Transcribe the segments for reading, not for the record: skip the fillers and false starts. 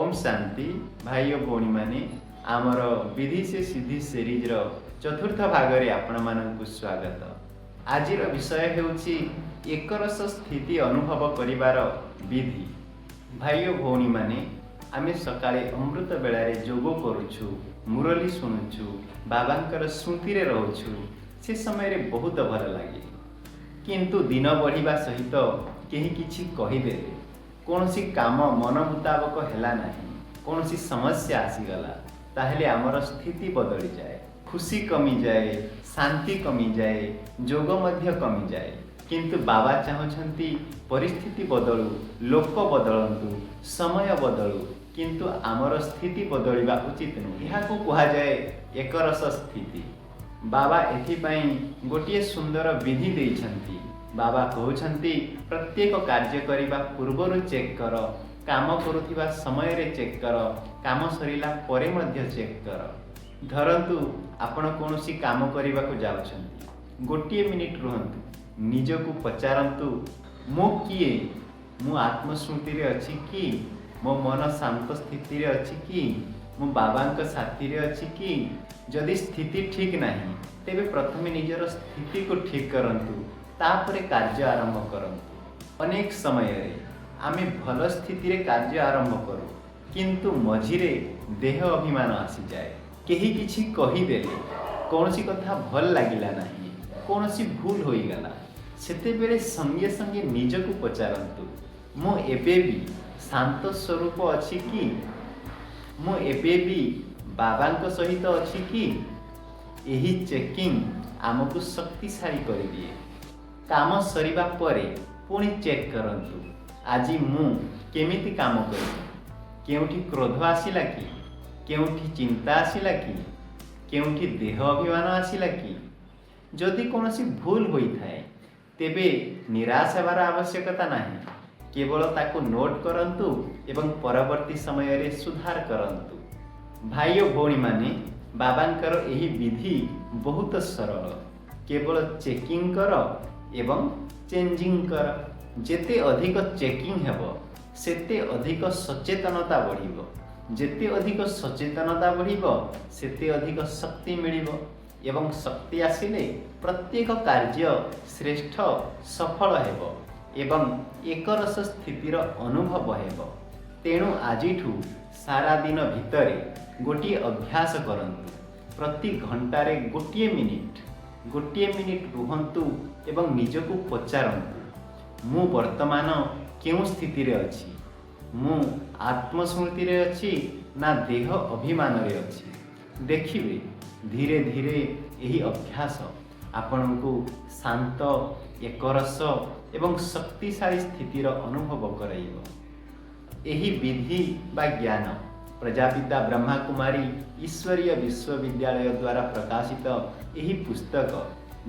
ओम शांति भाई और भौणी माने आमर विधि से सिद्धि सीरीज चतुर्थ भाग में आपण मानक स्वागत। आज विषय हेउछि एकरस स्थिति अनुभव करिवार विधि। भाई और भौणी माने आमे सकाळे अमृत बेलारे जोग करूछु, मुरली शुणुछु, बाबांकर स्मृति रे रहूछु। से समय रे बहुत भल लागे, किंतु दिन बढ़िबा सहित केही किछि कहिदेले कौनसी काम मन मुताबक हैला नहीं, कौनसी समस्या आसीगला ताहले आमर स्थिति बदली जाए, खुशी कमी जाए, शांति कमी जाए, जोग मध्य कमी जाए। किंतु बाबा चाहछंती परिस्थिति बदलू, लोक बदलंतु, समय बदलू, किंतु आमर स्थिति बदलिबा उचित नुहे। यहाकू कहा जाए एकरस स्थिति। बाबा एथिपाई गोटिए सुंदर विधि देइछंती। बाबा कहउछंती प्रत्येक कार्य करिबा पूर्वरु चेक कर, काम करुथिबा समय रे चेक कर, काम सरिला परे मध्य चेक कर। धरंतु आपण कोनोसी काम करिबा को जाउछंती, गोटिए मिनिट रुहंतु, निजकू पचारंतु मो किए, मु आत्मस्मृति रे अछि कि, मो मन शांत स्थिति रे अछि कि, मु बाबांक साथी रे अछि कि। जदि स्थिति ठीक नाही तेबे प्रथमे निजर स्थिति को ठीक करंतु, तापरे कार्य आरंभ करंतु। अनेक समय रे आमे भल स्थिति रे कार्य आरंभ करू, किंतु मझिरे देह अभिमान आसी जाए। केही किछि कहि देले कोनोसी कथा भल लागिला नाही, कोनोसी भूल होई गला, सेते बेले संगे संगे निजकू पचारंतु, मो एबे भी शांत स्वरूप अछि कि, मो एबे भी बाबांक सहित अछि कि। एही चेकिंग आमको शक्तिशाली कर दिए। काम सरिबा परे पुणी चेक करंतु, आज मु केमिति काम करी, केउठी क्रोध आसिला कि, केउठी चिंता आसिला कि, केउठी देह अभिमान आसिला कि। जदि कोनोसी भूल होई थाए तेबे निराश हेबार आवश्यकता नाही, केवल ताको नोट करंतु एवं परवर्ती समय रे सुधार करंतु। भाई और भौणी माने बाबांकर एही विधि बहुत सरल। केवल चेकिंग कर एवं चेंजिंग कर। जेते अधिक चेकिंग हेबो सेते अधिक सचेतनता बढ़िबो, जेते अधिक सचेतनता बढ़िबो सेते अधिक शक्ति मिलिबो, एवं शक्ति आसिले प्रत्येक कार्य श्रेष्ठ सफल हेबो एवं एकरस स्थितिर अनुभव हेबो। तेणु आजिठू सारा दिन भितरे गोटिए अभ्यास करंतु। प्रति घंटारे गोटिए मिनिट रुहंतु एवं निजकू पचारंतु, मु वर्तमान केउ स्थिति रे अछि, मु आत्मस्मृति रे अछि ना देह अभिमान रे अछि। देखिबे धीरे धीरे यही अभ्यास आपनकू शांत, एकरस एवं शक्तिशाली स्थितिर अनुभव कराइबो। यही विधि बा ज्ञान प्रजापिता ब्रह्मा कुमारी ईश्वरीय विश्वविद्यालय द्वारा प्रकाशित यही पुस्तक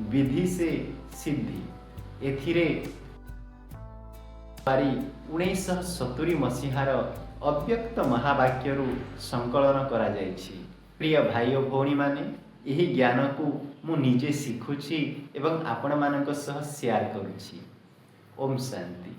विधि से सिद्धि एथिरे 1970 मसीहार अव्यक्त महावाक्यरू संकलन करा जायछि। प्रिय भाई और भौणी माने यही ज्ञान को मु निजे शिखुछि एवं आपण मानक सह शेयर करूछि। ओम शांति।